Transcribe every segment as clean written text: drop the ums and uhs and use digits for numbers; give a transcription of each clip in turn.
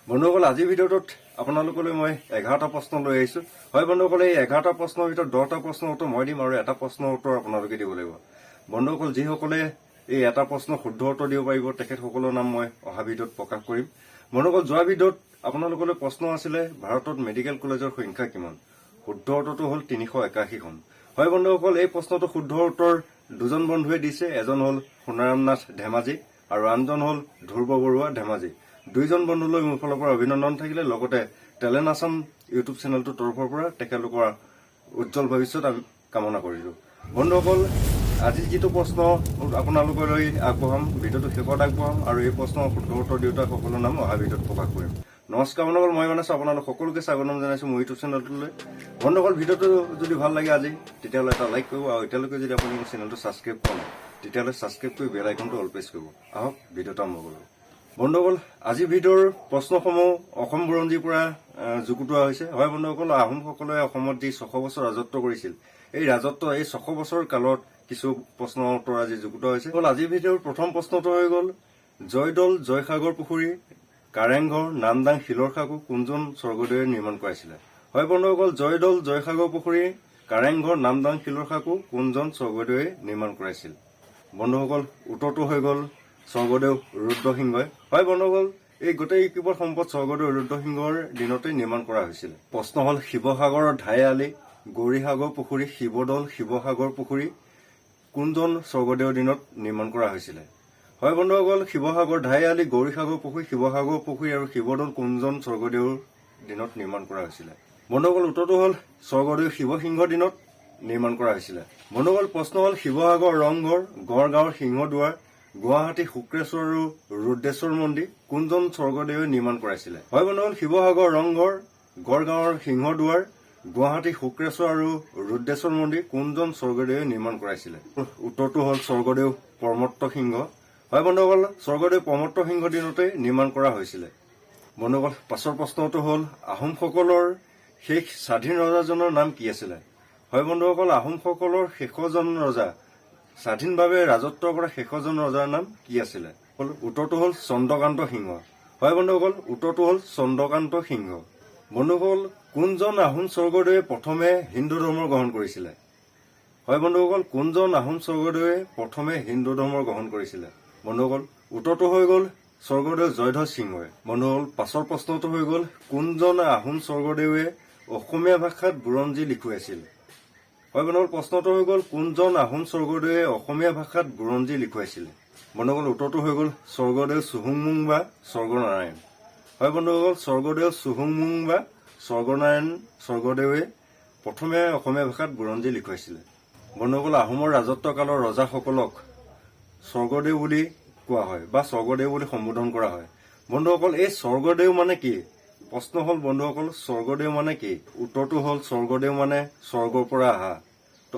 বন্ধুসকল আজিৰ ভিডিঅ'টোত আপোনালোকলৈ মই 11টা প্ৰশ্ন লৈ আহিছো। হয় বন্ধুসকল, এই 11টা প্ৰশ্নৰ ভিতৰত 10টা প্ৰশ্নৰ উত্তৰ মই দিম আৰু এটা প্ৰশ্নৰ উত্তৰ আপোনালোকে দিব লাগিব। বন্ধুসকল, যিসকলে এই এটা প্ৰশ্ন শুদ্ধ উত্তৰ দিব পাৰিব তেখেতসকলৰ নাম মই অহা ভিডিঅ'ত প্ৰকাশ কৰিম। বন্ধুসকল, যোৱা ভিডিঅ'ত আপোনালোকলৈ প্ৰশ্ন আছিলে ভাৰতত মেডিকেল কলেজৰ সংখ্যা কিমান? শুদ্ধ উত্তৰটো হ'ল 381খন। হয় বন্ধুসকল, এই প্ৰশ্নটো শুদ্ধ উত্তৰ দুজন বন্ধুৱে দিছে। এজন হ'ল সোণাৰাম নাথ ধেমাজি আৰু আনজন হ'ল ধ্ৰুৱ বৰুৱা ধেমাজি। দুইজন বন্ধুলৈ মোৰ ফালৰ পৰা অভিনন্দন থাকিলে। লগতে টেলেণ্ট আছাম ইউটিউব চেনেলটোৰ তৰফৰ পৰা তেখেতলোকৰ উজ্জ্বল ভৱিষ্যত আমি কামনা কৰিলো। বন্ধুসকল, আজি যিটো প্ৰশ্ন আপোনালোকলৈ আগবঢ়াম, ভিডিঅ'টো শেষত আগবঢ়াম আৰু এই প্ৰশ্নৰ শুদ্ধ উত্তৰ দিওঁতা সকলৰ নাম অহা ভিডিঅ'ত প্ৰকাশ কৰিম। নমস্কাৰ বন্ধুসকল, মই মানে আপোনালোক সকলোকে স্বাগতম জনাইছো মোৰ ইউটিউব চেনেলটোলৈ। বন্ধুসকল, ভিডিঅ'টো যদি ভাল লাগে আজি তেতিয়াহ'লে এটা লাইক কৰিব আৰু এতিয়ালৈকে যদি আপুনি মোৰ চেনেলটো ছাবস্ক্ৰাইব কৰে তেতিয়াহ'লে ছাবস্ক্ৰাইব কৰি বেল আইকনটো অল প্ৰেছ কৰিব। আহক ভিডিঅ'টো আৰম্ভ কৰোঁ। বন্ধুসকল, আজি ভিডিঅ'ৰ প্ৰশ্নসমূহ অসম বুৰঞ্জীৰ পৰা যুগুতোৱা হৈছে। হয় বন্ধুসকল, আহোমসকলে অসমত যি 600 বছৰ ৰাজত্ব কৰিছিল, এই 600 বছৰ কালত কিছু প্ৰশ্নৰ উত্তৰ আজি যুগুতোৱা হৈছে। আজিৰ ভিডিঅ'ৰ প্ৰথম প্ৰশ্নটো হৈ গ'ল জয়দৌল জয়সাগৰ পুখুৰী কাৰেংঘৰ নামদাং শিলৰ সাঁকো কোনজন স্বৰ্গদেৱে নিৰ্মাণ কৰাইছিলে? হয় বন্ধুসকল, জয়দৌল জয়সাগৰ পুখুৰী কাৰেংঘৰ নামদাং শিলৰ সাঁকো কোনজন স্বৰ্গদেৱে নিৰ্মাণ কৰাইছিল? বন্ধুসকল, উত্তৰটো হৈ গ'ল স্বৰ্গদেউ ৰুদ্ৰসিংহই। হয় বন্ধুসকল, এই গোটেই কেৱল সম্পদ স্বৰ্গদেউ ৰুদ্ৰসিংহৰ দিনতেই নিৰ্মাণ কৰা হৈছিল। প্ৰশ্ন হ'ল শিৱসাগৰৰ ঢাইআলি গৌৰীসাগৰ পুখুৰী শিৱদৌল শিৱসাগৰ পুখুৰী কোনজন স্বৰ্গদেউৰ দিনত নিৰ্মাণ কৰা হৈছিলে? হয় বন্ধুসকল, শিৱসাগৰ ঢাইআলি গৌৰীসাগৰ পুখুৰী শিৱসাগৰ পুখুৰী আৰু শিৱদৌল কোনজন স্বৰ্গদেউৰ দিনত নিৰ্মাণ কৰা হৈছিলে? বন্ধুসকল, উত্তৰটো হ'ল স্বৰ্গদেউ শিৱসিংহৰ দিনত নিৰ্মাণ কৰা হৈছিলে। বন্ধুসকল, প্ৰশ্ন হ'ল শিৱসাগৰ ৰংঘৰ গড়গাঁৱৰ সিংহদুৱাৰ গুৱাহাটী শুক্ৰেশ্বৰ আৰু ৰুদ্ৰেশ্বৰ মন্দিৰ কোনজন স্বৰ্গদেৱে নিৰ্মাণ কৰাইছিলে? হয় বন্ধুসকল, শিৱসাগৰ ৰংঘৰ গড়গাঁৱৰ সিংহদুৱাৰ গুৱাহাটী শুক্ৰেশ্বৰ আৰু ৰুদ্ৰেশ্বৰ মন্দিৰ কোনজন স্বৰ্গদেৱে নিৰ্মাণ কৰাইছিলে? উত্তৰটো হ'ল স্বৰ্গদেউ প্ৰমত্ত সিংহ। হয় বন্ধুসকল, স্বৰ্গদেউ প্ৰমত্ত সিংহৰ দিনতে নিৰ্মাণ কৰা হৈছিলে। বন্ধুসকল, পাছৰ প্ৰশ্নটো হ'ল আহোমসকলৰ শেষ স্বাধীন ৰজাজনৰ নাম কি আছিলে? হয় বন্ধুসকল, আহোমসকলৰ শেষজন ৰজা স্বাধীনভাৱে ৰাজত্ব কৰা শেষজন ৰজাৰ নাম কি আছিলে? উত্তৰটো হ'ল চন্দ্ৰকান্ত সিংহ। হয় বন্ধুসকল, উত্তৰটো হ'ল চন্দ্ৰকান্ত সিংহ। বন্ধুসকল, কোনজন আহোম স্বৰ্গদেৱে প্ৰথমে হিন্দু ধৰ্ম গ্ৰহণ কৰিছিলে? হয় বন্ধুসকল, কোনজন আহোম স্বৰ্গদেৱে প্ৰথমে হিন্দু ধৰ্ম গ্ৰহণ কৰিছিলে? বন্ধুসকল, উত্তৰটো হৈ গ'ল স্বৰ্গদেউ জয়ধ্বজ সিংহই। বন্ধুসকল, পাছৰ প্ৰশ্নটো হৈ গ'ল কোনজন আহোম স্বৰ্গদেৱে অসমীয়া ভাষাত বুৰঞ্জী লিখুৱাইছিল? হয় বন্ধুসকল, প্ৰশ্নটো হৈ গ'ল কোনজন আহোম স্বৰ্গদেৱে অসমীয়া ভাষাত বুৰঞ্জী লিখুৱাইছিল? বন্ধুসকল, উত্তৰটো হৈ গ'ল স্বৰ্গদেউ চুহুংমুং বা স্বৰ্গনাৰায়ণ। হয় বন্ধুসকল, স্বৰ্গদেউ চুহুংমুং বা স্বৰ্গনাৰায়ণ স্বৰ্গদেৱে প্ৰথমে অসমীয়া ভাষাত বুৰঞ্জী লিখুৱাইছিলে। বন্ধুসকল, আহোমৰ ৰাজত্ব কালৰ ৰজাসকলক স্বৰ্গদেউ বুলি কোৱা হয় বা স্বৰ্গদেউ বুলি সম্বোধন কৰা হয়। বন্ধুসকল, এই স্বৰ্গদেউ মানে কি? প্ৰশ্ন হ'ল বন্ধুসকল, স্বৰ্গদেউ মানে কি? উত্তৰটো হ'ল স্বৰ্গদেউ মানে স্বৰ্গৰ পৰা অহা।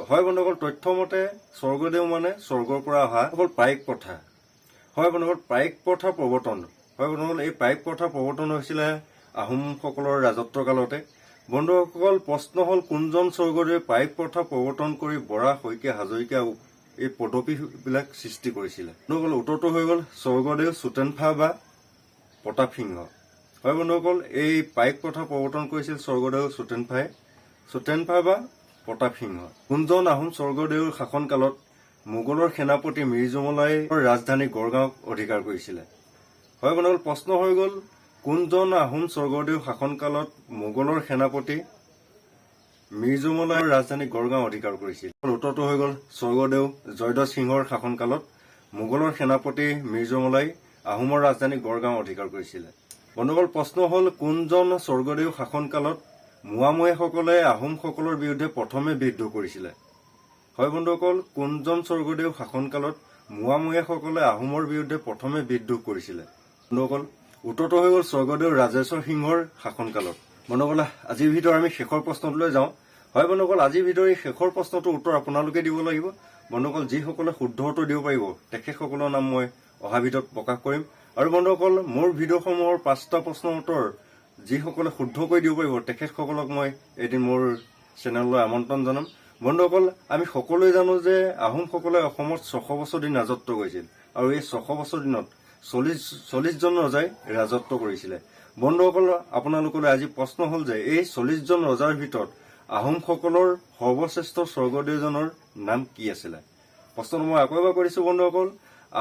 হয় বন্ধুসকল, তথ্যমতে স্বৰ্গদেউ মানে স্বৰ্গৰ পৰা অহা হ'ল পাইক প্ৰথা। হয় বন্ধুসকল, পাইক প্ৰথাৰ প্ৰৱৰ্তন। হয় বন্ধুসকল, এই পাইক প্ৰথাৰ প্ৰৱৰ্তন হৈছিলে আহোমসকলৰ ৰাজত্ব কালতে। বন্ধুসকল, প্ৰশ্ন হ'ল কোনজন স্বৰ্গদেৱে পাইক প্ৰথা প্ৰৱৰ্তন কৰি বৰা শইকীয়া হাজৰিকা এই পদবীবিলাক সৃষ্টি কৰিছিলে? বন্ধুসকল, উত্তৰটো হৈ গ'ল স্বৰ্গদেউ চুটেনফা বা প্ৰতাপ সিংহ। হয় বন্ধুসকল, এই পাইক প্ৰথা প্ৰৱৰ্তন কৰিছিল স্বৰ্গদেউ চুটেনফা বা প্ৰতাপ সিংহ। কোনজন আহোম স্বৰ্গদেউৰ শাসনকালত মোগলৰ সেনাপতি মীৰ জুমলাই ৰাজধানী গড়গাঁৱক অধিকাৰ কৰিছিলে? হয় বন্ধুসকল, প্ৰশ্ন হৈ গ'ল কোনজন আহোম স্বৰ্গদেউৰ শাসনকালত মোগলৰ সেনাপতি মীৰ জুমলাই ৰাজধানী গড়গাঁও অধিকাৰ কৰিছিল? উত্তৰটো হৈ গ'ল স্বৰ্গদেউ জয়ধ্বজ সিংহৰ শাসনকালত মোগলৰ সেনাপতি মীৰ জুমলাই আহোমৰ ৰাজধানী গড়গাঁও অধিকাৰ কৰিছিলে। বন্ধুসকল, প্ৰশ্ন হ'ল কোনজন স্বৰ্গদেউ শাসনকালত মোৱামৰীয়াসকলে আহোমসকলৰ বিৰুদ্ধে প্ৰথমে বিদ্ৰোহ কৰিছিলে? হয় বন্ধুসকল, কোনজন স্বৰ্গদেউ শাসনকালত মোৱামৰীয়াসকলে আহোমৰ বিৰুদ্ধে প্ৰথমে বিদ্ৰোহ কৰিছিলে? বন্ধুসকল, উত্তৰটো হৈ গ'ল স্বৰ্গদেউ ৰাজেশ্বৰ সিংহৰ শাসনকালত। বন্ধুসকল, আজিৰ ভিডিঅ'ৰ আমি শেষৰ প্ৰশ্নটোলৈ যাওঁ। হয় বন্ধুসকল, আজিৰ ভিডিঅ'ৰ এই শেষৰ প্ৰশ্নটোৰ উত্তৰ আপোনালোকে দিব লাগিব। বন্ধুসকল, যিসকলে শুদ্ধ উত্তৰ দিব পাৰিব তেখেতসকলৰ নাম মই অহা ভিডিঅ'ত প্ৰকাশ কৰিম। আৰু বন্ধুসকল, মোৰ ভিডিঅ'সমূহৰ 5টা প্ৰশ্নৰ উত্তৰ যিসকলে শুদ্ধকৈ দিব পাৰিব তেখেতসকলক মই এদিন মোৰ চেনেললৈ আমন্ত্ৰণ জনাম। বন্ধুসকল, আমি সকলোৱে জানো যে আহোমসকলে অসমত 600 বছৰ দিন ৰাজত্ব কৰিছিল আৰু এই 600 বছৰ দিনত 40জন ৰজাই ৰাজত্ব কৰিছিলে। বন্ধুসকল আপোনালোকলৈ আজি প্ৰশ্ন হ'ল যে এই 40জন ৰজাৰ ভিতৰত আহোমসকলৰ সৰ্বশ্ৰেষ্ঠ স্বৰ্গদেউজনৰ নাম কি আছিলে? প্ৰশ্নটো মই আকৌ এবাৰ কৰিছো বন্ধুসকল,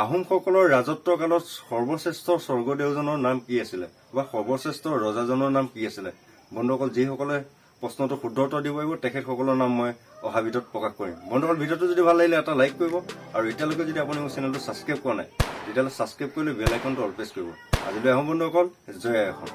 আহোমসকলৰ ৰাজত্ব কালত সৰ্বশ্ৰেষ্ঠ স্বৰ্গদেউজনৰ নাম কি আছিলে বা সৰ্বশ্ৰেষ্ঠ ৰজাজনৰ নাম কি আছিলে? বন্ধুসকল যিসকলে প্ৰশ্নটো শুদ্ধ উত্তৰ দিব পাৰিব তেখেতসকলৰ নাম মই অহা ভিডিঅ'ত প্ৰকাশ কৰিম। বন্ধুসকল ভিডিঅ'টো যদি ভাল লাগিলে এটা লাইক কৰিব আৰু এতিয়ালৈকে যদি আপুনি মোৰ চেনেলটো ছাবস্ক্ৰাইব কৰা নাই তেতিয়াহ'লে ছাবস্ক্ৰাইব কৰিলে বেল আইকনটো অল প্ৰেছ কৰিব। আজিলৈ আহোঁ বন্ধুসকল, জয় অসম।